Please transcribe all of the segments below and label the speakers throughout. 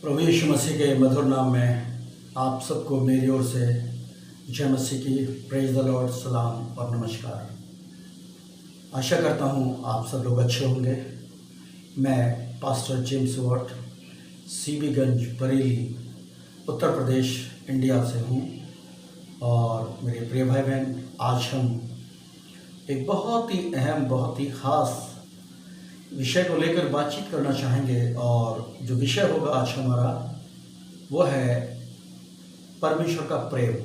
Speaker 1: प्रभु यीशु मसीह के मधुर नाम में आप सबको मेरी ओर से जय मसीह की प्रेज द लॉर्ड, सलाम और नमस्कार। आशा करता हूँ आप सब लोग अच्छे होंगे। मैं pastor James Watt, CB Ganj, Bareilly, Uttar Pradesh, India से हूँ। और मेरे प्रिय भाई बहन, आज हम एक बहुत ही अहम, बहुत ही ख़ास विषय को लेकर बातचीत करना चाहेंगे। और जो विषय होगा आज हमारा वो है परमेश्वर का प्रेम।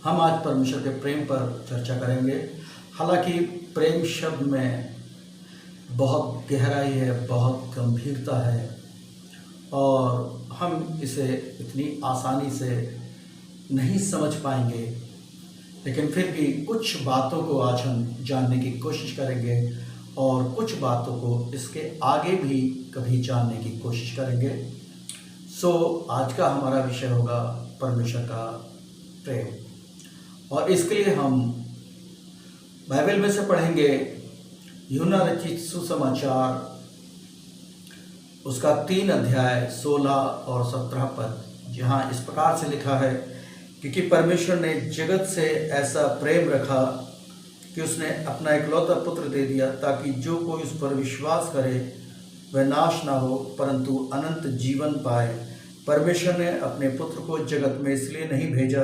Speaker 1: हम आज परमेश्वर के प्रेम पर चर्चा करेंगे। हालांकि प्रेम शब्द में बहुत गहराई है, बहुत गंभीरता है और हम इसे इतनी आसानी से नहीं समझ पाएंगे, लेकिन फिर भी कुछ बातों को आज हम जानने की कोशिश करेंगे और कुछ बातों को इसके आगे भी कभी जानने की कोशिश करेंगे। आज का हमारा विषय होगा परमेश्वर का प्रेम। और इसके लिए हम बाइबल में से पढ़ेंगे यूहन्ना रचित सुसमाचार, उसका 3 अध्याय 16 और 17 पद, जहाँ इस प्रकार से लिखा है, क्योंकि परमेश्वर ने जगत से ऐसा प्रेम रखा कि उसने अपना इकलौता पुत्र दे दिया, ताकि जो कोई उस पर विश्वास करे वह नाश ना हो परंतु अनंत जीवन पाए। परमेश्वर ने अपने पुत्र को जगत में इसलिए नहीं भेजा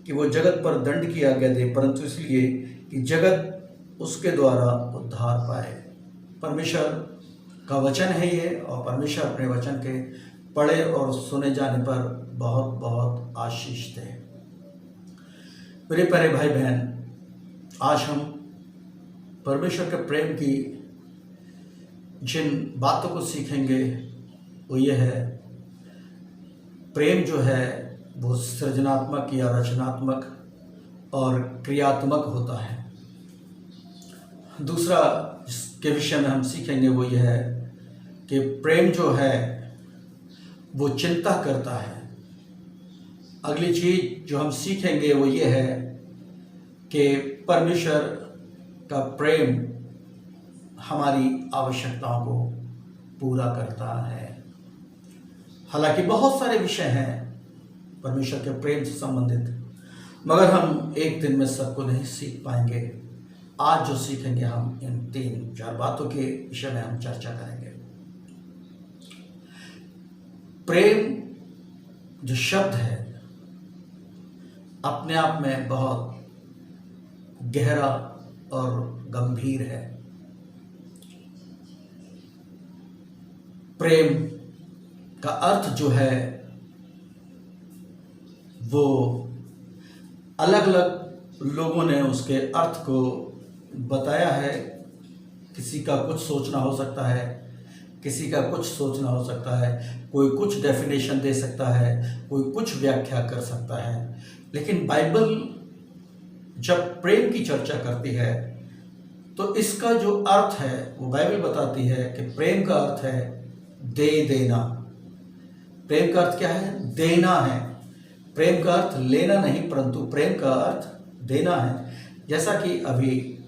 Speaker 1: कि वो जगत पर दंड की आज्ञा दे, परंतु इसलिए कि जगत उसके द्वारा उद्धार पाए। परमेश्वर का वचन है ये, और परमेश्वर अपने वचन के पढ़े और सुने जाने पर बहुत बहुत आशीष दे। मेरे प्यारे भाई बहन, आज हम परमेश्वर के प्रेम की जिन बातों को सीखेंगे वो ये है, प्रेम जो है वो सृजनात्मक या रचनात्मक और क्रियात्मक होता है। दूसरा जिसके विषय में हम सीखेंगे वो ये है कि प्रेम जो है वो चिंता करता है। अगली चीज जो हम सीखेंगे वो ये है कि परमेश्वर का प्रेम हमारी आवश्यकताओं को पूरा करता है। हालांकि बहुत सारे विषय हैं परमेश्वर के प्रेम से संबंधित, मगर हम एक दिन में सबको नहीं सीख पाएंगे। आज जो सीखेंगे हम इन 3-4 बातों के विषय में हम चर्चा करेंगे। प्रेम जो शब्द है अपने आप में बहुत गहरा और गंभीर है। प्रेम का अर्थ जो है वो अलग अलग लोगों ने उसके अर्थ को बताया है। किसी का कुछ सोचना हो सकता है, किसी का कुछ सोचना हो सकता है, कोई कुछ डेफिनेशन दे सकता है, कोई कुछ व्याख्या कर सकता है। लेकिन बाइबल जब प्रेम की चर्चा करती है तो इसका जो अर्थ है वो बाइबल बताती है कि प्रेम का अर्थ है दे देना। प्रेम का अर्थ क्या है? देना है। प्रेम का अर्थ लेना नहीं, परंतु प्रेम का अर्थ देना है। जैसा कि अभी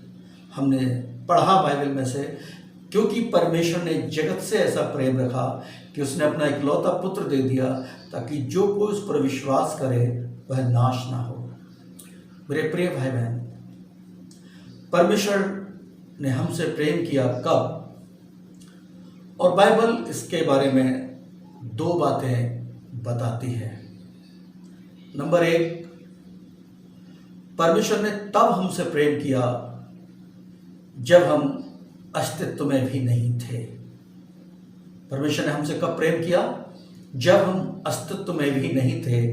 Speaker 1: हमने पढ़ा बाइबल में से, क्योंकि परमेश्वर ने जगत से ऐसा प्रेम रखा कि उसने अपना इकलौता पुत्र दे दिया, ताकि जो कोई उस पर विश्वास करे वह नाश ना हो। मेरे प्रिय भाई बहन, परमेश्वर ने हमसे प्रेम किया कब? और बाइबल इसके बारे में 2 बातें बताती है। नंबर 1, परमेश्वर ने तब हमसे प्रेम किया जब हम अस्तित्व में भी नहीं थे। परमेश्वर ने हमसे कब प्रेम किया? जब हम अस्तित्व में भी नहीं थे।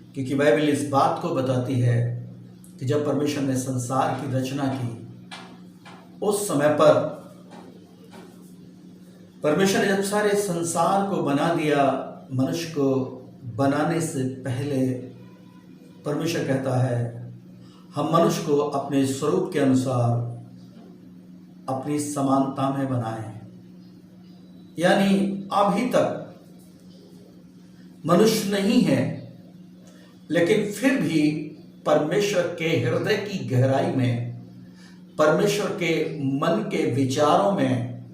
Speaker 1: क्योंकि बाइबल इस बात को बताती है कि जब परमेश्वर ने संसार की रचना की, उस समय पर परमेश्वर ने जब सारे संसार को बना दिया, मनुष्य को बनाने से पहले परमेश्वर कहता है हम मनुष्य को अपने स्वरूप के अनुसार अपनी समानता में बनाएं। यानी अभी तक मनुष्य नहीं है, लेकिन फिर भी परमेश्वर के हृदय की गहराई में, परमेश्वर के मन के विचारों में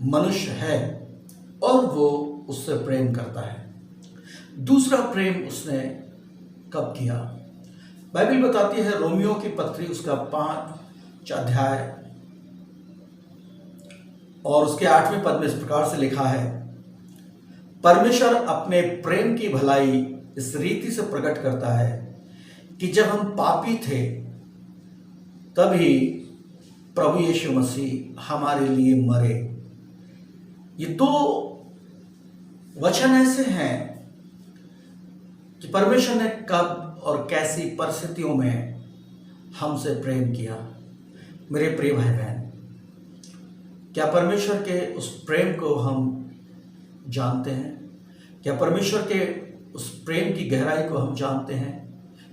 Speaker 1: मनुष्य है और वो उससे प्रेम करता है। दूसरा प्रेम उसने कब किया? बाइबल बताती है, रोमियो की पत्री उसका 5 अध्याय और उसके 8वें पद में इस प्रकार से लिखा है, परमेश्वर अपने प्रेम की भलाई इस रीति से प्रकट करता है कि जब हम पापी थे तभी प्रभु यीशु मसीह हमारे लिए मरे। ये 2 वचन ऐसे हैं कि परमेश्वर ने कब और कैसी परिस्थितियों में हमसे प्रेम किया। मेरे प्रिय भाई बहन, क्या परमेश्वर के उस प्रेम को हम जानते हैं? क्या परमेश्वर के उस प्रेम की गहराई को हम जानते हैं?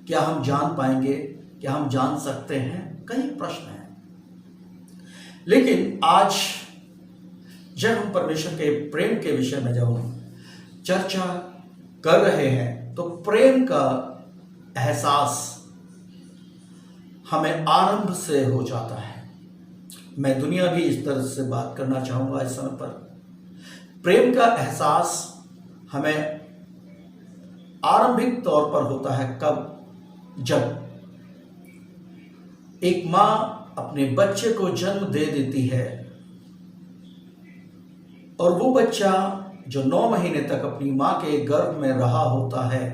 Speaker 1: क्या हम जान पाएंगे? क्या हम जान सकते हैं? कई प्रश्न हैं। लेकिन आज जब हम परमेश्वर के प्रेम के विषय में जब हम चर्चा कर रहे हैं तो प्रेम का एहसास हमें आरंभ से हो जाता है। मैं दुनिया भी इस तरह से बात करना चाहूँगा इस समय पर। प्रेम का एहसास हमें आरंभिक तौर पर होता है कब? जब एक माँ अपने बच्चे को जन्म दे देती है और वो बच्चा जो 9 महीने तक अपनी माँ के गर्भ में रहा होता है,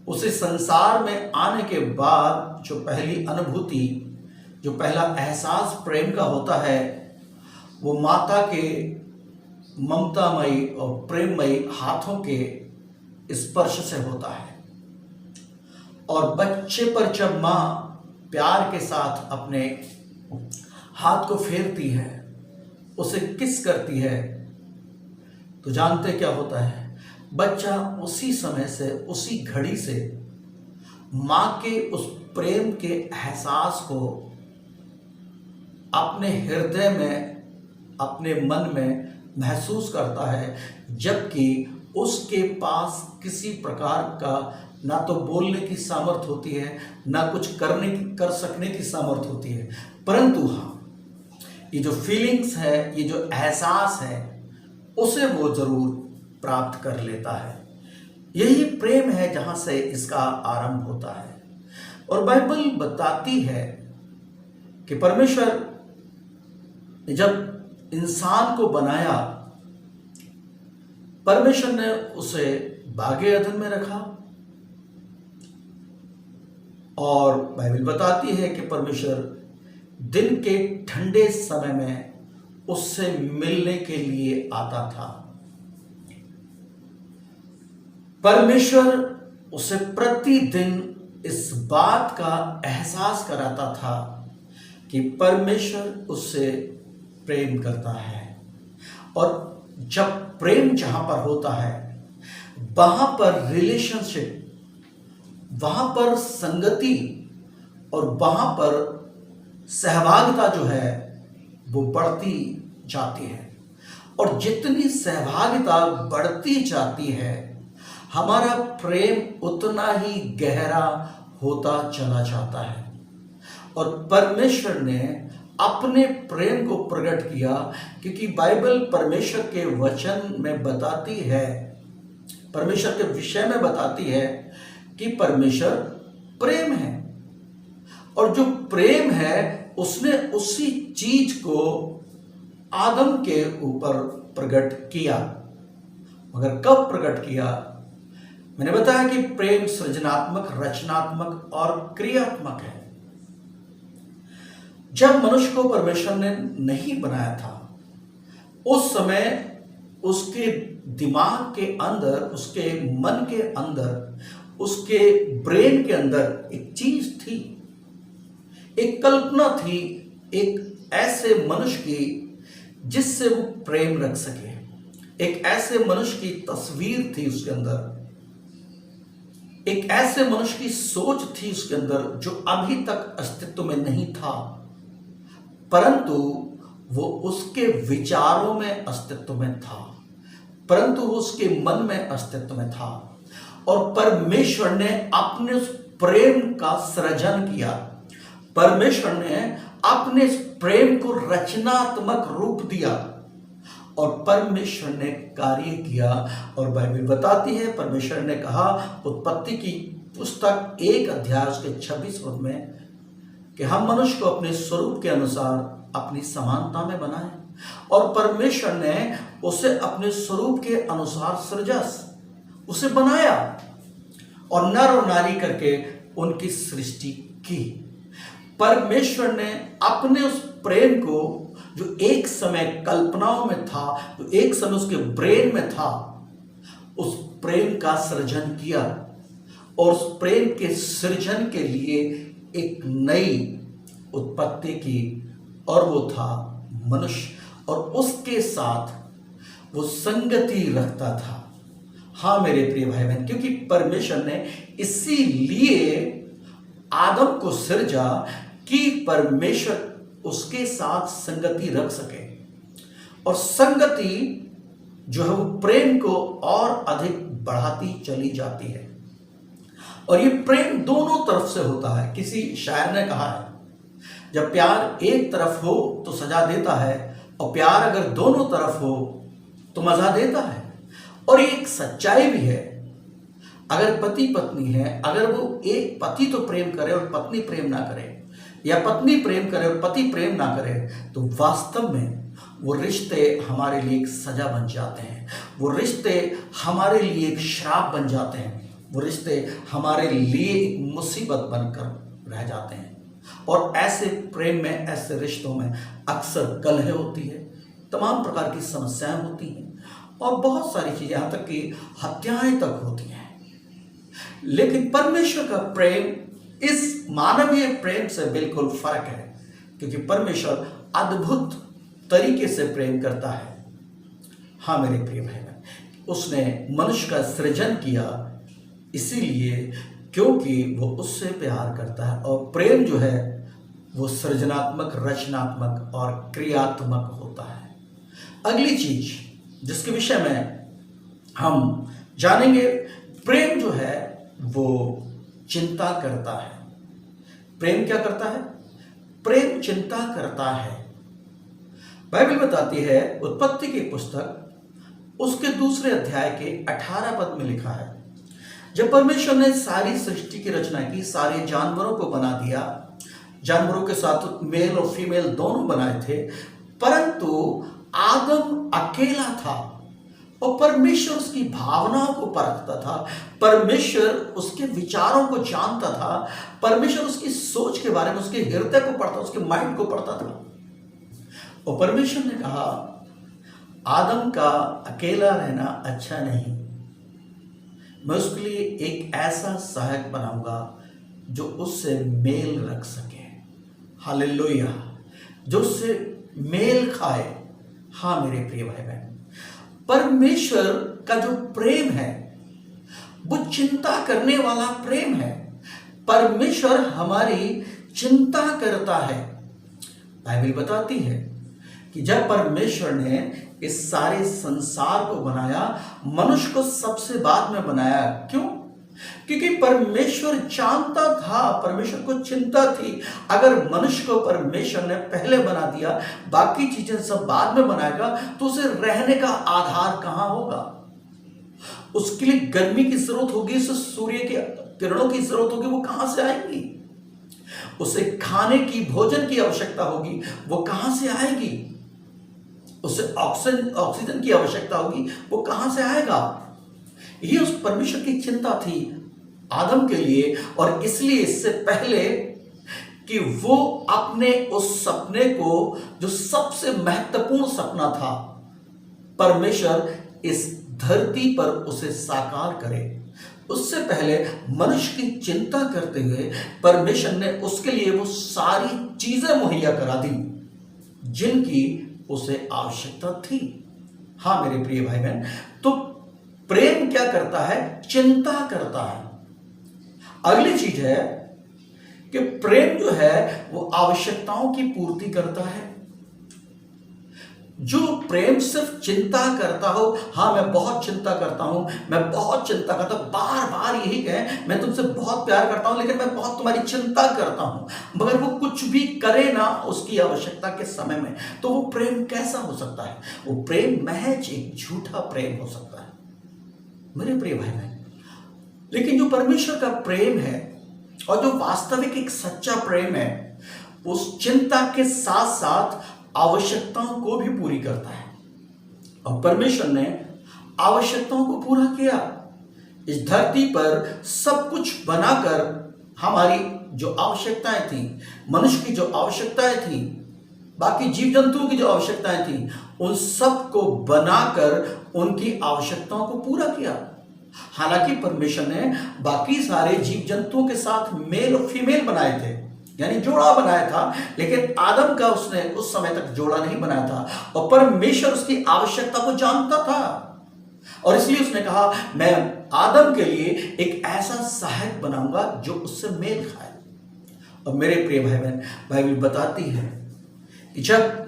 Speaker 1: उसे संसार में आने के बाद जो पहली अनुभूति, जो पहला एहसास प्रेम का होता है, वो माता के ममतामयी और प्रेममयी हाथों के स्पर्श से होता है। और बच्चे पर जब माँ प्यार के साथ अपने हाथ को फेरती है, उसे किस करती है, तो जानते क्या होता है? बच्चा उसी समय से, उसी घड़ी से माँ के उस प्रेम के एहसास को अपने हृदय में, अपने मन में महसूस करता है, जबकि उसके पास किसी प्रकार का ना तो बोलने की सामर्थ होती है, ना कुछ कर सकने की सामर्थ होती है, परंतु हाँ, ये जो फीलिंग्स है, ये जो एहसास है, उसे वो जरूर प्राप्त कर लेता है। यही प्रेम है जहां से इसका आरंभ होता है। और बाइबल बताती है कि परमेश्वर ने जब इंसान को बनाया, परमेश्वर ने उसे बागे अदन में रखा और बाइबल बताती है कि परमेश्वर दिन के ठंडे समय में उससे मिलने के लिए आता था। परमेश्वर उसे प्रतिदिन इस बात का एहसास कराता था कि परमेश्वर उससे प्रेम करता है। और जब प्रेम जहां पर होता है, वहां पर रिलेशनशिप, वहां पर संगति और वहां पर सहभागिता जो है वो बढ़ती जाती है। और जितनी सहभागिता बढ़ती जाती है, हमारा प्रेम उतना ही गहरा होता चला जाता है। और परमेश्वर ने अपने प्रेम को प्रकट किया, क्योंकि बाइबल परमेश्वर के वचन में बताती है, परमेश्वर के विषय में बताती है कि परमेश्वर प्रेम है। और जो प्रेम है, उसने उसी चीज को आदम के ऊपर प्रकट किया। मगर कब प्रकट किया? मैंने बताया कि प्रेम सृजनात्मक, रचनात्मक और क्रियात्मक है। जब मनुष्य को परमेश्वर ने नहीं बनाया था, उस समय उसके दिमाग के अंदर, उसके मन के अंदर, उसके ब्रेन के अंदर एक चीज थी, एक कल्पना थी, एक ऐसे मनुष्य की जिससे वो प्रेम रख सके। एक ऐसे मनुष्य की तस्वीर थी उसके अंदर, एक ऐसे मनुष्य की सोच थी उसके अंदर जो अभी तक अस्तित्व में नहीं था, परंतु वो उसके विचारों में अस्तित्व में था, परंतु उसके मन में अस्तित्व में था। और परमेश्वर ने अपने उस प्रेम का सृजन किया। परमेश्वर ने अपने इस प्रेम को रचनात्मक रूप दिया और परमेश्वर ने कार्य किया। और बाइबल बताती है, परमेश्वर ने कहा उत्पत्ति की पुस्तक 1 अध्याय उसके 26 पद में कि हम मनुष्य को अपने स्वरूप के अनुसार अपनी समानता में बनाए। और परमेश्वर ने उसे अपने स्वरूप के अनुसार सृजा, उसे बनाया और नर और नारी करके उनकी सृष्टि की। परमेश्वर ने अपने उस प्रेम को जो एक समय कल्पनाओं में था, जो एक समय उसके ब्रेन में था, उस प्रेम का सृजन किया और उस प्रेम के सृजन के लिए एक नई उत्पत्ति की और वो था मनुष्य, और उसके साथ वो संगति रखता था। हाँ मेरे प्रिय भाई बहन, क्योंकि परमेश्वर ने इसीलिए आदम को सृजा कि परमेश्वर उसके साथ संगति रख सके। और संगति जो है वो प्रेम को और अधिक बढ़ाती चली जाती है। और ये प्रेम दोनों तरफ से होता है। किसी शायर ने कहा है, जब प्यार एक तरफ हो तो सजा देता है, और प्यार अगर दोनों तरफ हो तो मजा देता है। और एक सच्चाई भी है, अगर पति पत्नी है, अगर वो एक पति तो प्रेम करे और पत्नी प्रेम ना करे, या पत्नी प्रेम करे और पति प्रेम ना करे, तो वास्तव में वो रिश्ते हमारे लिए एक सजा बन जाते हैं। वो रिश्ते हमारे लिए एक श्राप बन जाते हैं। वो रिश्ते हमारे लिए एक मुसीबत बनकर रह जाते हैं। और ऐसे प्रेम में, ऐसे रिश्तों में अक्सर कलह होती है, तमाम प्रकार की समस्याएं होती हैं और बहुत सारी चीजें, यहां तक कि हत्याएं तक होती हैं। लेकिन परमेश्वर का प्रेम इस मानवीय प्रेम से बिल्कुल फर्क है, क्योंकि परमेश्वर अद्भुत तरीके से प्रेम करता है। हाँ मेरे प्रिय भाई बहन, उसने मनुष्य का सृजन किया इसीलिए क्योंकि वो उससे प्यार करता है। और प्रेम जो है वो सृजनात्मक, रचनात्मक और क्रियात्मक होता है। अगली चीज जिसके विषय में हम जानेंगे, प्रेम जो है वो चिंता करता है। प्रेम क्या करता है? प्रेम चिंता करता है। बाइबल बताती है, उत्पत्ति की पुस्तक उसके 2 अध्याय के 18 पद में लिखा है, जब परमेश्वर ने सारी सृष्टि की रचना की, सारे जानवरों को बना दिया, जानवरों के साथ मेल और फीमेल दोनों बनाए थे, परंतु आदम अकेला था और परमेश्वर उसकी भावनाओं को परखता था, परमेश्वर उसके विचारों को जानता था, परमेश्वर उसकी सोच के बारे में, उसके हृदय को पढ़ता, उसके माइंड को पढ़ता था। और परमेश्वर ने कहा, आदम का अकेला रहना अच्छा नहीं, मैं उसके लिए एक ऐसा सहायक बनाऊंगा जो उससे मेल रख सके। हालेलुया, जो उससे मेल खाए। हाँ मेरे प्रिय भाई बहन, परमेश्वर का जो प्रेम है वो चिंता करने वाला प्रेम है। परमेश्वर हमारी चिंता करता है। बाइबल बताती है कि जब परमेश्वर ने इस सारे संसार को बनाया, मनुष्य को सबसे बाद में बनाया। क्यों? क्योंकि परमेश्वर जानता था, परमेश्वर को चिंता थी, अगर मनुष्य को परमेश्वर ने पहले बना दिया, बाकी चीजें सब बाद में बनाएगा, तो उसे रहने का आधार कहां होगा? उसके लिए गर्मी की जरूरत होगी, उसे सूर्य के किरणों की जरूरत होगी, वो कहां से आएगी? उसे खाने की, भोजन की आवश्यकता होगी, वो कहां से आएगी? उसे ऑक्सीजन की आवश्यकता होगी, वो कहां से आएगा? ये उस परमेश्वर की चिंता थी आदम के लिए। और इसलिए इससे पहले कि वो अपने उस सपने को, जो सबसे महत्वपूर्ण सपना था, परमेश्वर इस धरती पर उसे साकार करे, उससे पहले मनुष्य की चिंता करते हुए परमेश्वर ने उसके लिए वो सारी चीजें मुहैया करा दी जिनकी उसे आवश्यकता थी। हाँ मेरे प्रिय भाई बहन, तो प्रेम क्या करता है? चिंता करता है। अगली चीज है कि प्रेम जो है वो आवश्यकताओं की पूर्ति करता है। जो प्रेम सिर्फ चिंता करता हो, हाँ मैं बहुत चिंता करता हूं, मैं बहुत चिंता करता हूं, बार बार यही कहे मैं तुमसे बहुत प्यार करता हूं, लेकिन मैं बहुत तुम्हारी चिंता करता हूं, मगर वो कुछ भी करे ना उसकी आवश्यकता के समय में, तो वो प्रेम कैसा हो सकता है? वो प्रेम महज एक झूठा प्रेम हो सकता है मेरे प्रिय भाई बहन। लेकिन जो परमेश्वर का प्रेम है और जो वास्तविक एक सच्चा प्रेम है, उस चिंता के साथ साथ आवश्यकताओं को भी पूरी करता है। और परमेश्वर ने आवश्यकताओं को पूरा किया। इस धरती पर सब कुछ बनाकर हमारी जो आवश्यकताएं थी, मनुष्य की जो आवश्यकताएं थी, बाकी जीव जंतुओं की जो आवश्यकताएं थी, उन सब को बनाकर उनकी आवश्यकताओं को पूरा किया। हालांकि परमेश्वर ने बाकी सारे जीव जंतुओं के साथ मेल और फीमेल बनाए थे, यानी जोड़ा बनाया था, लेकिन आदम का उसने उस समय तक जोड़ा नहीं बनाया था। और परमेश्वर उसकी आवश्यकता को जानता था और इसलिए उसने कहा मैं आदम के लिए एक ऐसा सहायक बनाऊंगा जो उससे मेल खाए। और मेरे प्रिय भाई बहन, बाइबल बताती है कि जब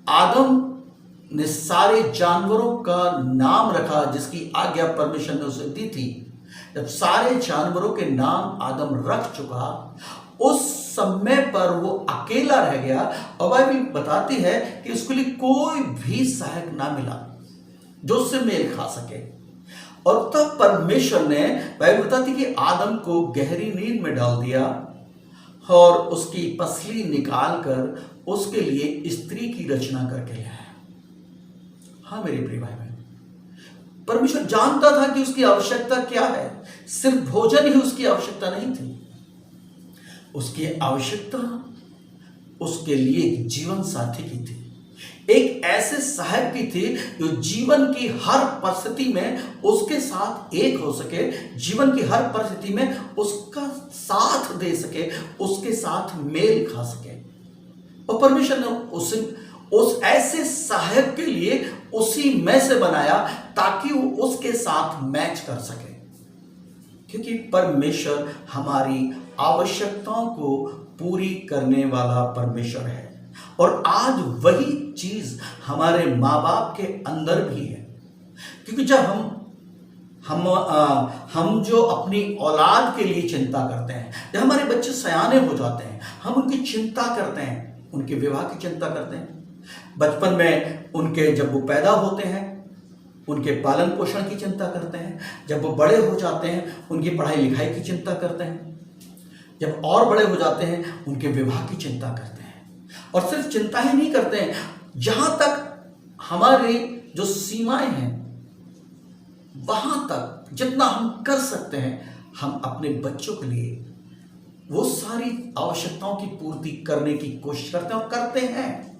Speaker 1: आदम ने सारे जानवरों का नाम रखा जिसकी आज्ञा परमेश्वर ने उसे दी थी, जब सारे जानवरों के नाम आदम रख चुका, उस समय पर वो अकेला रह गया। और बाइबल बताती है कि उसके लिए कोई भी सहायक ना मिला जो उससे मेल खा सके। और तब परमेश्वर ने, बाइबल बताती कि आदम को गहरी नींद में डाल दिया और उसकी पसली निकाल कर उसके लिए स्त्री की रचना करके लाया। हाँ मेरे प्रिय भाई बहन, परमेश्वर जानता था कि उसकी आवश्यकता क्या है। सिर्फ भोजन ही उसकी आवश्यकता नहीं थी, उसकी आवश्यकता उसके लिए जीवन साथी की थी, एक ऐसे सहायक की थी जो जीवन की हर परिस्थिति में उसके साथ एक हो सके, जीवन की हर परिस्थिति में उसका साथ दे सके, उसके साथ मेल खा सके। और परमेश्वर ने उस ऐसे सहायक के लिए उसी में से बनाया ताकि वो उसके साथ मैच कर सके, क्योंकि परमेश्वर हमारी आवश्यकताओं को पूरी करने वाला परमेश्वर है। और आज वही चीज हमारे माँ बाप के अंदर भी है, क्योंकि जब हम जो अपनी औलाद के लिए चिंता करते हैं, जब हमारे बच्चे सयाने हो जाते हैं, हम उनकी चिंता करते हैं, उनके विवाह की चिंता करते हैं, बचपन में उनके जब वो पैदा होते हैं उनके पालन पोषण की चिंता करते हैं, जब वो बड़े हो जाते हैं उनकी पढ़ाई लिखाई की चिंता करते हैं, जब और बड़े हो जाते हैं उनके विवाह की चिंता करते हैं। और सिर्फ चिंता ही नहीं करते हैं, जहां तक हमारी जो सीमाएं हैं वहां तक जितना हम कर सकते हैं, हम अपने बच्चों के लिए वो सारी आवश्यकताओं की पूर्ति करने की कोशिश करते हैं और करते हैं।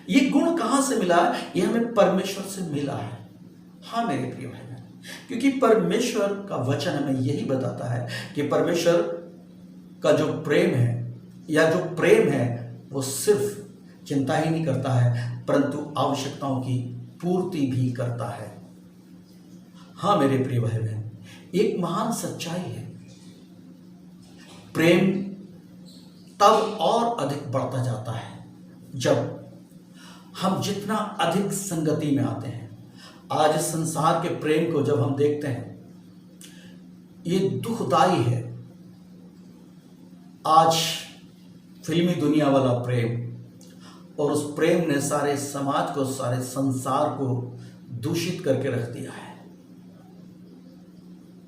Speaker 1: ये गुण कहां से मिला? ये हमें परमेश्वर से मिला है। हाँ मेरे प्रिय भाई बहन, क्योंकि परमेश्वर का वचन हमें यही बताता है कि परमेश्वर का जो प्रेम है या जो प्रेम है वो सिर्फ चिंता ही नहीं करता है परंतु आवश्यकताओं की पूर्ति भी करता है। हाँ मेरे प्रिय भाई बहन, एक महान सच्चाई है, प्रेम तब और अधिक बढ़ता जाता है जब हम जितना अधिक संगति में आते हैं। आज इस संसार के प्रेम को जब हम देखते हैं, ये दुखदाई है। आज फिल्मी दुनिया वाला प्रेम, और उस प्रेम ने सारे समाज को, सारे संसार को दूषित करके रख दिया है।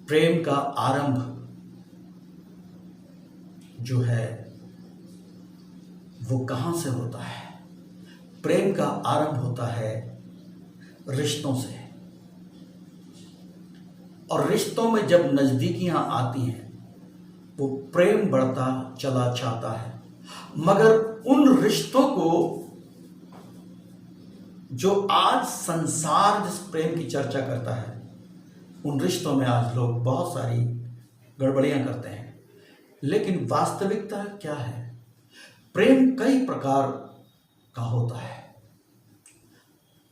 Speaker 1: प्रेम का आरंभ जो है वो कहां से होता है? प्रेम का आरंभ होता है रिश्तों से, और रिश्तों में जब नजदीकियां आती हैं वो प्रेम बढ़ता चला जाता है। मगर उन रिश्तों को जो आज संसार जिस प्रेम की चर्चा करता है, उन रिश्तों में आज लोग बहुत सारी गड़बड़ियां करते हैं। लेकिन वास्तविकता क्या है? प्रेम कई प्रकार का होता है।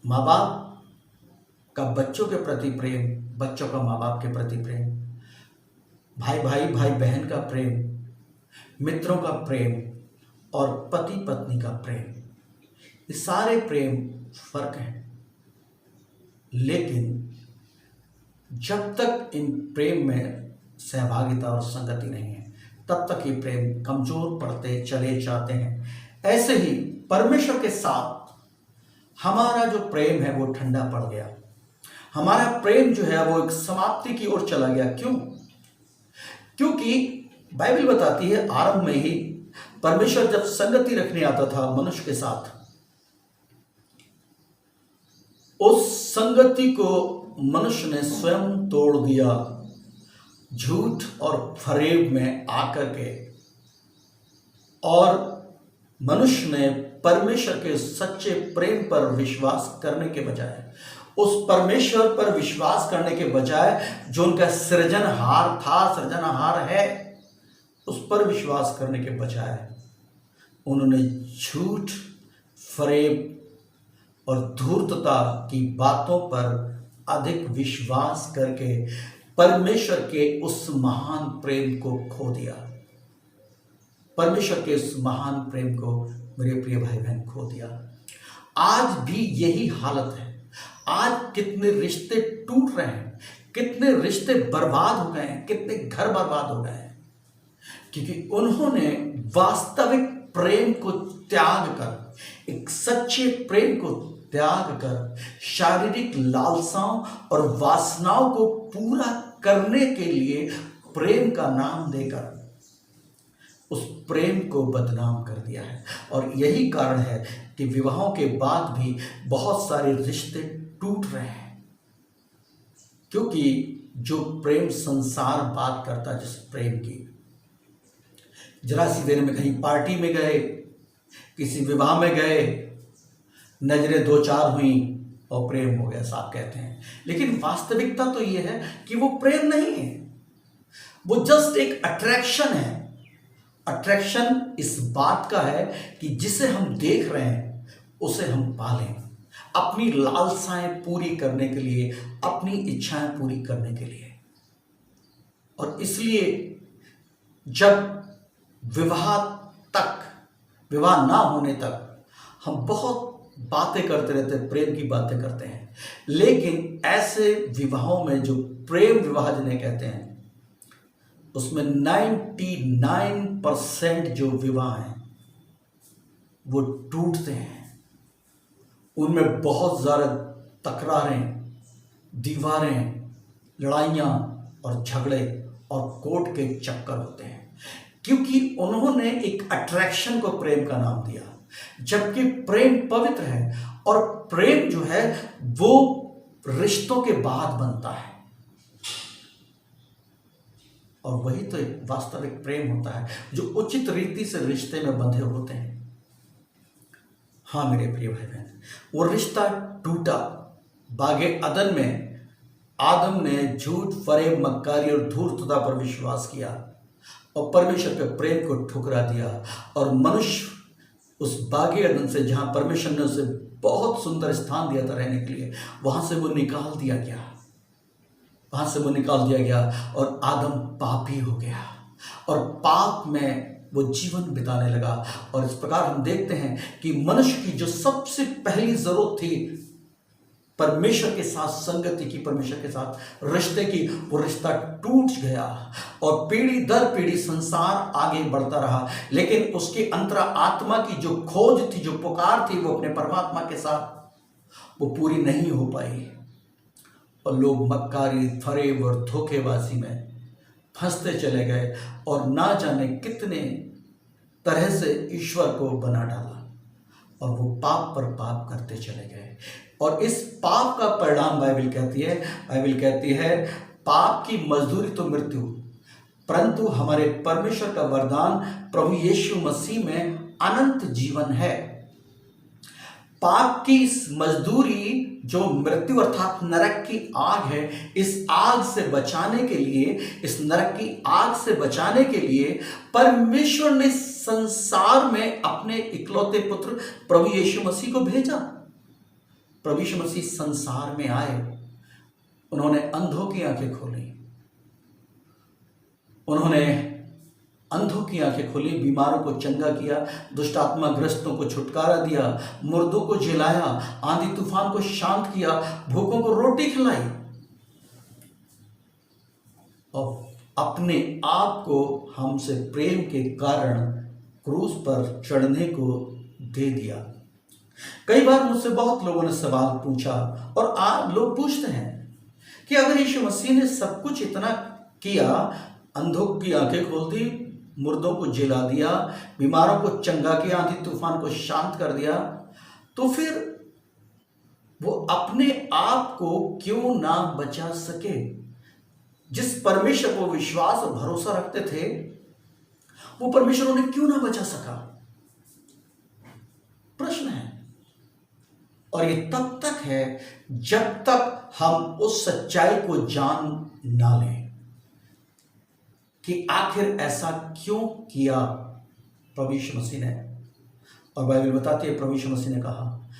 Speaker 1: माँ बाप का बच्चों के प्रति प्रेम, बच्चों का माँ बाप के प्रति प्रेम, भाई भाई बहन का प्रेम, मित्रों का प्रेम और पति पत्नी का प्रेम। ये सारे प्रेम फर्क हैं, लेकिन जब तक इन प्रेम में सहभागिता और संगति नहीं है तब तक ये प्रेम कमजोर पड़ते चले जाते हैं। ऐसे ही परमेश्वर के साथ हमारा जो प्रेम है वो ठंडा पड़ गया, हमारा प्रेम जो है वो एक समाप्ति की ओर चला गया। क्यों? क्योंकि बाइबल बताती है आरंभ में ही परमेश्वर जब संगति रखने आता था मनुष्य के साथ, उस संगति को मनुष्य ने स्वयं तोड़ दिया झूठ और फरेब में आकर के, और मनुष्य ने परमेश्वर के सच्चे प्रेम पर विश्वास करने के बजाय, उस परमेश्वर पर विश्वास करने के बजाय जो उनका सृजनहार था, सृजनहार है, उस पर विश्वास करने के बजाय उन्होंने झूठ, फरेब और धूर्तता की बातों पर अधिक विश्वास करके परमेश्वर के उस महान प्रेम को खो दिया। परमेश्वर के उस महान प्रेम को मेरे प्रिय भाई बहन खो दिया। आज भी यही हालत है। आज कितने रिश्ते टूट रहे हैं, कितने रिश्ते बर्बाद हो गए हैं, कितने घर बर्बाद हो गए हैं, क्योंकि उन्होंने वास्तविक प्रेम को त्याग कर, एक सच्चे प्रेम को त्याग कर, शारीरिक लालसाओं और वासनाओं को पूरा करने के लिए प्रेम का नाम देकर उस प्रेम को बदनाम कर दिया है। और यही कारण है कि विवाहों के बाद भी बहुत सारे रिश्ते टूट रहे हैं, क्योंकि जो प्रेम संसार बात करता है, जिस प्रेम की, जरा सी देर में कहीं पार्टी में गए, किसी विवाह में गए, नजरें दो चार हुई और प्रेम हो गया, साहब कहते हैं। लेकिन वास्तविकता तो यह है कि वो प्रेम नहीं है, वो जस्ट एक अट्रैक्शन है। अट्रैक्शन इस बात का है कि जिसे हम देख रहे हैं उसे हम पालें, अपनी लालसाएं पूरी करने के लिए, अपनी इच्छाएं पूरी करने के लिए। और इसलिए जब विवाह ना होने तक हम बहुत बातें करते रहते हैं, प्रेम की बातें करते हैं, लेकिन ऐसे विवाहों में जो प्रेम विवाह जिन्हें कहते हैं, उसमें 99% जो विवाह हैं वो टूटते हैं। उनमें बहुत ज़्यादा तकरारें, दीवारें, लड़ाइयाँ और झगड़े और कोर्ट के चक्कर होते हैं, क्योंकि उन्होंने एक अट्रैक्शन को प्रेम का नाम दिया, जबकि प्रेम पवित्र है और प्रेम जो है वो रिश्तों के बाद बनता है। और वही तो एक वास्तविक प्रेम होता है जो उचित रीति से रिश्ते में बंधे होते हैं। हाँ मेरे प्रिय भाई बहन, वो रिश्ता टूटा बागे अदन में। आदम ने झूठ, फरेब, मक्कारी और धूर्तता पर विश्वास किया और परमेश्वर के प्रेम को ठुकरा दिया, और मनुष्य उस बागे अदन से, जहां परमेश्वर ने उसे बहुत सुंदर स्थान दिया था रहने के लिए, वहां से वो निकाल दिया गया, वहां से वो निकाल दिया गया और आदम पापी हो गया और पाप में वो जीवन बिताने लगा। और इस प्रकार हम देखते हैं कि मनुष्य की जो सबसे पहली जरूरत थी परमेश्वर के साथ संगति की, परमेश्वर के साथ रिश्ते की, वो रिश्ता टूट गया और पीढ़ी दर पीढ़ी संसार आगे बढ़ता रहा, लेकिन उसके अंतरा आत्मा की जो खोज थी, जो पुकार थी, वो अपने परमात्मा के साथ वो पूरी नहीं हो पाई और लोग मक्कारी, फरेब और धोखेबाजी में फंसते चले गए और ना जाने कितने तरह से ईश्वर को बना डाला और वो पाप पर पाप करते चले गए। और इस पाप का परिणाम बाइबल कहती है पाप की मजदूरी तो मृत्यु, परंतु हमारे परमेश्वर का वरदान प्रभु यीशु मसीह में अनंत जीवन है। पाप की इस मजदूरी जो मृत्यु अर्थात नरक की आग है, इस आग से बचाने के लिए, इस नरक की आग से बचाने के लिए परमेश्वर ने संसार में अपने इकलौते पुत्र प्रभु यीशु मसीह को भेजा। प्रभु यीशु मसीह संसार में आए, उन्होंने अंधों की आंखें खोली, उन्होंने अंधों की आंखें खोली, बीमारों को चंगा किया, दुष्ट आत्मा ग्रस्तों को छुटकारा दिया, मुर्दों को जिलाया, आंधी तूफान को शांत किया, भूखों को रोटी खिलाई और अपने आप को हमसे प्रेम के कारण क्रूस पर चढ़ने को दे दिया। कई बार मुझसे बहुत लोगों ने सवाल पूछा और आज लोग पूछते हैं कि अगर यीशु मसीह ने सब कुछ इतना किया, अंधों की आंखें खोल दी, मुर्दों को जिला दिया, बीमारों को चंगा किया, आंधी तूफान को शांत कर दिया, तो फिर वो अपने आप को क्यों ना बचा सके? जिस परमेश्वर को विश्वास और भरोसा रखते थे, वो परमेश्वर उन्हें क्यों ना बचा सका? प्रश्न है। और ये तब तक है जब तक हम उस सच्चाई को जान ना लें कि आखिर ऐसा क्यों किया प्रभु यीशु मसीह ने। और बाइबल बताती है, प्रभु यीशु मसीह ने कहा,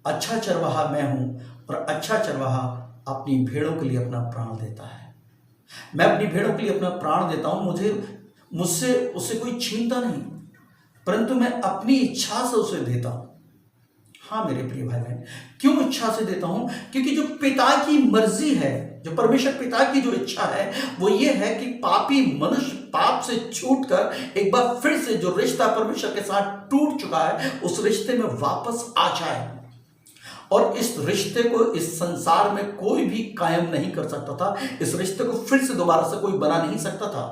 Speaker 1: अच्छा चरवाहा मैं हूं और अच्छा चरवाहा अपनी भेड़ों के लिए अपना प्राण देता है। मैं अपनी भेड़ों के लिए अपना प्राण देता हूं, मुझसे उसे कोई छीनता नहीं, परंतु मैं अपनी इच्छा से उसे देता हूं। हाँ मेरे प्रिय भाई बहन, क्यों इच्छा से देता हूं? क्योंकि जो पिता की मर्जी है, जो परमेश्वर पिता की जो इच्छा है, वो ये है कि पापी मनुष्य पाप से छूटकर एक बार फिर से जो रिश्ता परमेश्वर के साथ टूट चुका है, उस रिश्ते में वापस आ जाए। और इस रिश्ते को इस संसार में कोई भी कायम नहीं कर सकता था, इस रिश्ते को फिर से दोबारा से कोई बना नहीं सकता था,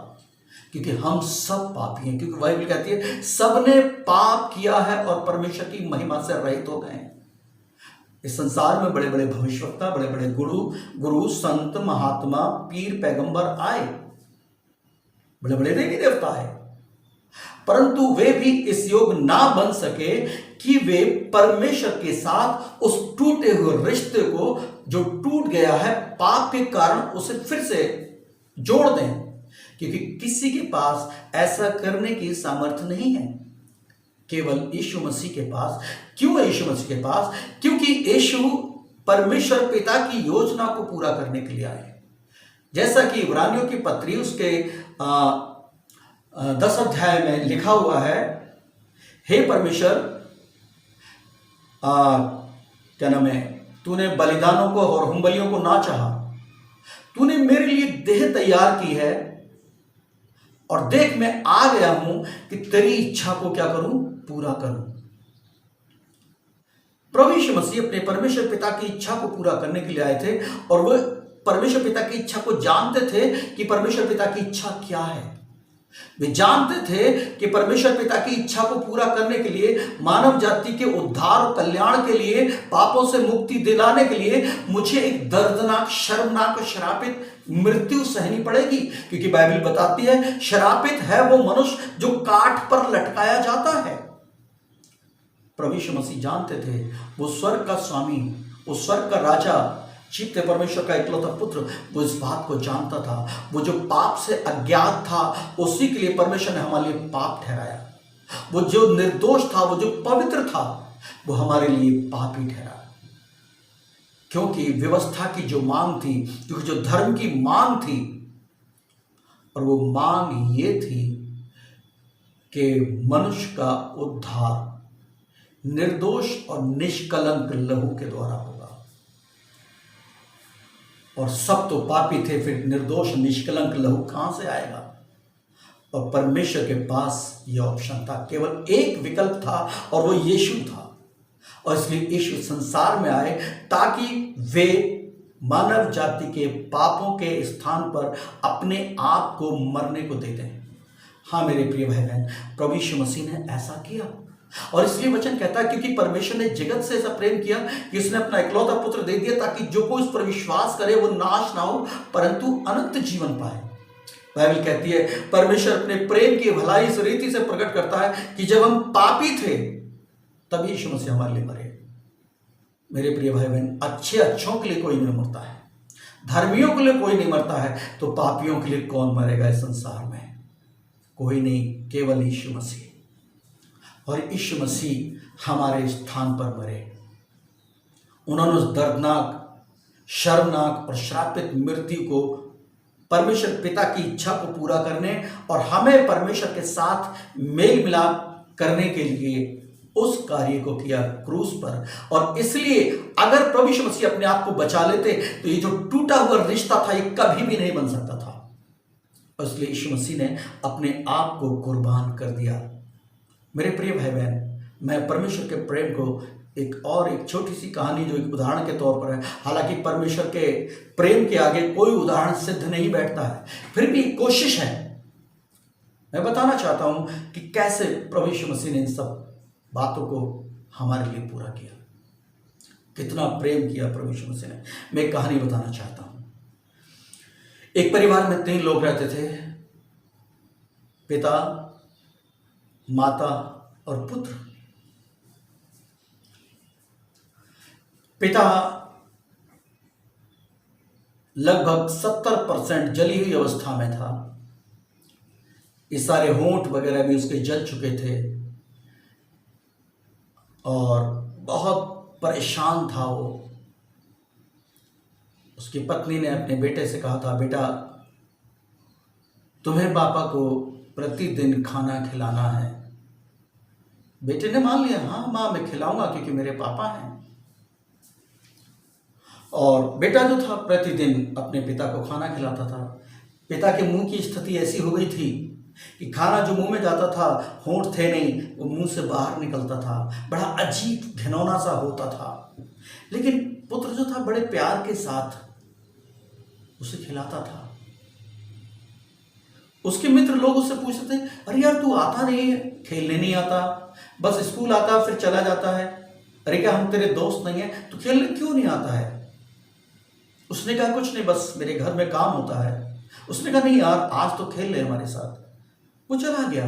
Speaker 1: क्योंकि हम सब पापी हैं। क्योंकि बाइबल कहती है सबने पाप किया है और परमेश्वर की महिमा से रहित हो गए हैं। इस संसार में बड़े बड़े भविष्यवक्ता, बड़े बड़े गुरु, संत, महात्मा, पीर, पैगंबर आए, बड़े बड़े देवी देवता आए, परंतु वे भी इस योग ना बन सके कि वे परमेश्वर के साथ उस टूटे हुए रिश्ते को, जो टूट गया है पाप के कारण, उसे फिर से जोड़ दें। क्योंकि किसी के पास ऐसा करने की सामर्थ्य नहीं है, केवल यीशु मसीह के पास। क्यों यीशु मसीह के पास? क्योंकि यीशु परमेश्वर पिता की योजना को पूरा करने के लिए आए। जैसा कि इब्रानियों की पत्री उसके 10 अध्याय में लिखा हुआ है, हे परमेश्वर, क्या नाम है, तूने बलिदानों को और होमबलियों को ना चाहा, तूने मेरे लिए देह तैयार की है, और देख मैं आ गया हूं कि तेरी इच्छा को क्या करूं? पूरा करूं। प्रभु यीशु मसीह अपने परमेश्वर पिता की इच्छा को पूरा करने के लिए आए थे, और वह परमेश्वर पिता की इच्छा को जानते थे कि परमेश्वर पिता की इच्छा क्या है। वे जानते थे कि परमेश्वर पिता की इच्छा को पूरा करने के लिए, मानव जाति के उद्धार और कल्याण के लिए, पापों से मुक्ति दिलाने के लिए मुझे एक दर्दनाक, शर्मनाक और श्रापित मृत्यु सहनी पड़ेगी। क्योंकि बाइबल बताती है श्रापित है वो मनुष्य जो काठ पर लटकाया जाता है। प्रभु यीशु मसीह जानते थे, वो स्वर्ग का स्वामी, वो स्वर्ग का राजा, जीवते परमेश्वर का इकलौता पुत्र, वो इस बात को जानता था। वो जो पाप से अज्ञात था, उसी के लिए परमेश्वर ने हमारे लिए पाप ठहराया। वो जो निर्दोष था, वो जो पवित्र था, वो हमारे लिए पापी ठहरा। क्योंकि व्यवस्था की जो मांग थी, क्योंकि जो धर्म की मांग थी, और वो मांग ये थी कि मनुष्य का उद्धार निर्दोष और निष्कलंक लहू के द्वारा होगा। और सब तो पापी थे, फिर निर्दोष निष्कलंक लहू कहां से आएगा? और परमेश्वर के पास यह ऑप्शन था, केवल एक विकल्प था, और वो यीशु था। और इसलिए यीशु संसार में आए ताकि वे मानव जाति के पापों के स्थान पर अपने आप को मरने को दे दें। हाँ मेरे प्रिय भाई बहन, प्रभु यीशु मसीह ने ऐसा किया। और इसलिए वचन कहता है, क्योंकि परमेश्वर ने जगत से ऐसा प्रेम किया कि उसने अपना इकलौता पुत्र दे दिया, ताकि जो कोई उस पर विश्वास करे वो नाश ना हो, परंतु अनंत जीवन पाए। बाइबल कहती है परमेश्वर अपने प्रेम की भलाई इस रीति से प्रकट करता है कि जब हम पापी थे तब यीशु मसीह हमारे लिए मरे। मेरे प्रिय भाई बहन, अच्छों के लिए कोई नहीं मरता है, धर्मियों के लिए कोई नहीं मरता है, तो पापियों के लिए कौन मरेगा इस संसार में? कोई नहीं, केवल यीशु मसीह। और यीशु मसीह हमारे स्थान पर मरे। उन्होंने उस दर्दनाक, शर्मनाक और श्रापित मृत्यु को परमेश्वर पिता की इच्छा को पूरा करने और हमें परमेश्वर के साथ मेल मिलाप करने के लिए उस कार्य को किया क्रूस पर। और इसलिए अगर प्रभु यीशु मसीह अपने आप को बचा लेते तो ये जो टूटा हुआ रिश्ता था ये कभी भी नहीं बन सकता था। और इसलिए यीशु मसीह ने अपने आप को कुर्बान कर दिया। मेरे प्रिय भाई बहन, मैं परमेश्वर के प्रेम को एक छोटी सी कहानी जो एक उदाहरण के तौर पर है, हालांकि परमेश्वर के प्रेम के आगे कोई उदाहरण सिद्ध नहीं बैठता है, फिर भी कोशिश है। मैं बताना चाहता हूं कि कैसे प्रभु यीशु मसीह ने इन सब बातों को हमारे लिए पूरा किया, कितना प्रेम किया प्रभु यीशु मसीह ने। मैं एक कहानी बताना चाहता हूं। एक परिवार में 3 लोग रहते थे, पिता, माता और पुत्र। पिता लगभग 70% जली हुई अवस्था में था। ये सारे होंठ वगैरह भी उसके जल चुके थे और बहुत परेशान था वो। उसकी पत्नी ने अपने बेटे से कहा था, बेटा तुम्हें पापा को प्रतिदिन खाना खिलाना है। बेटे ने मान लिया, हाँ माँ मैं खिलाऊंगा क्योंकि मेरे पापा हैं। और बेटा जो था प्रतिदिन अपने पिता को खाना खिलाता था। पिता के मुंह की स्थिति ऐसी हो गई थी कि खाना जो मुंह में जाता था, होंठ थे नहीं, वो मुंह से बाहर निकलता था, बड़ा अजीब घिनौना सा होता था। लेकिन पुत्र जो था बड़े प्यार के साथ उसे खिलाता था। उसके मित्र लोग उससे पूछते थे, अरे यार तू आता नहीं है, खेलने नहीं आता, बस स्कूल आता फिर चला जाता है। अरे क्या हम तेरे दोस्त नहीं है, तू खेलने क्यों नहीं आता है? उसने कहा कुछ नहीं, बस मेरे घर में काम होता है। उसने कहा नहीं यार आज तो खेल ले हमारे साथ। वो चला गया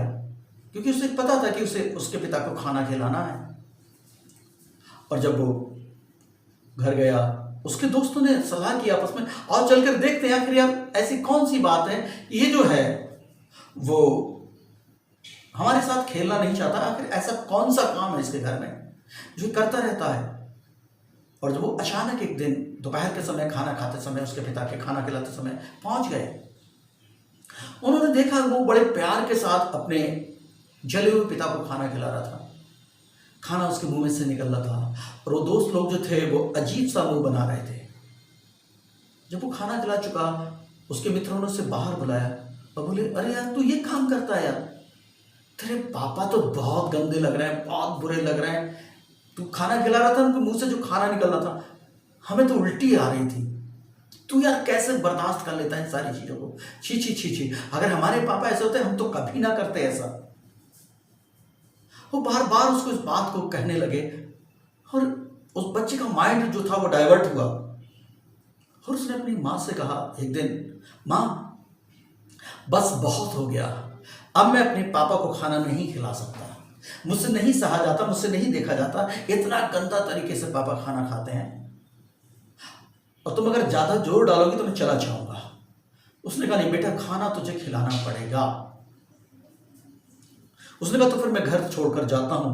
Speaker 1: क्योंकि उसे पता था कि उसे उसके पिता को खाना खिलाना है। और जब वो घर गया, उसके दोस्तों ने सलाह की आपस में, और चलकर देखते हैं आखिर यार ऐसी कौन सी बात है, ये जो है वो हमारे साथ खेलना नहीं चाहता, आखिर ऐसा कौन सा काम है इसके घर में जो करता रहता है। और जब वो अचानक एक दिन दोपहर के समय खाना खाते समय उसके पिता के खाना खिलाते समय पहुंच गए, उन्होंने देखा वो बड़े प्यार के साथ अपने जले हुए पिता को खाना खिला रहा था। खाना उसके मुंह में से निकल रहा था और वो दोस्त लोग जो थे वो अजीब सा मुंह बना रहे थे। जब वो खाना खिला चुका, उसके मित्रों ने उसे बाहर बुलाया और बोले, अरे यार तू ये काम करता है यार, तेरे पापा तो बहुत गंदे लग रहे हैं, बहुत बुरे लग रहे हैं। तू खाना खिला रहा था, उनके मुंह से जो खाना निकल रहा था, हमें तो उल्टी आ रही थी। तू यार कैसे बर्दाश्त कर लेता है सारी चीजों को? छी छी छी छी, अगर हमारे पापा ऐसे होते हम तो कभी ना करते ऐसा। वो बार बार उसको इस बात को कहने लगे और उस बच्चे का माइंड जो था वो डाइवर्ट हुआ और उसने अपनी माँ से कहा एक दिन, माँ बस बहुत हो गया, अब मैं अपने पापा को खाना नहीं खिला सकता, मुझसे नहीं सहा जाता, मुझसे नहीं देखा जाता, इतना गंदा तरीके से पापा खाना खाते हैं और तुम अगर ज्यादा जोर डालोगी तो मैं चला जाऊंगा। उसने कहा नहीं बेटा, खाना तुझे खिलाना पड़ेगा। उसने कहा तो फिर मैं घर छोड़कर जाता हूं।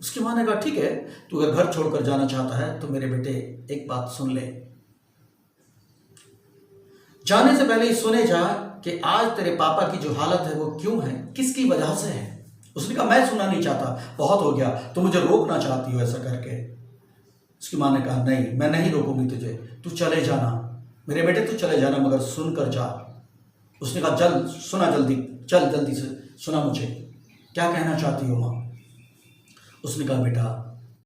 Speaker 1: उसकी माँ ने कहा ठीक है, तू अगर घर छोड़कर जाना चाहता है तो मेरे बेटे एक बात सुन ले, जाने से पहले ही सुने जा कि आज तेरे पापा की जो हालत है वो क्यों है, किसकी वजह से है। उसने कहा मैं सुनना नहीं चाहता, बहुत हो गया, तुम मुझे रोकना चाहती हो ऐसा करके। उसकी माँ ने कहा नहीं, मैं नहीं रोकूंगी तुझे, तू चले जाना मेरे बेटे, तू चले जाना, मगर सुनकर जा। उसने कहा चल सुना, जल्दी चल, जल्दी से सुना, मुझे क्या कहना चाहती हो माँ। उसने कहा बेटा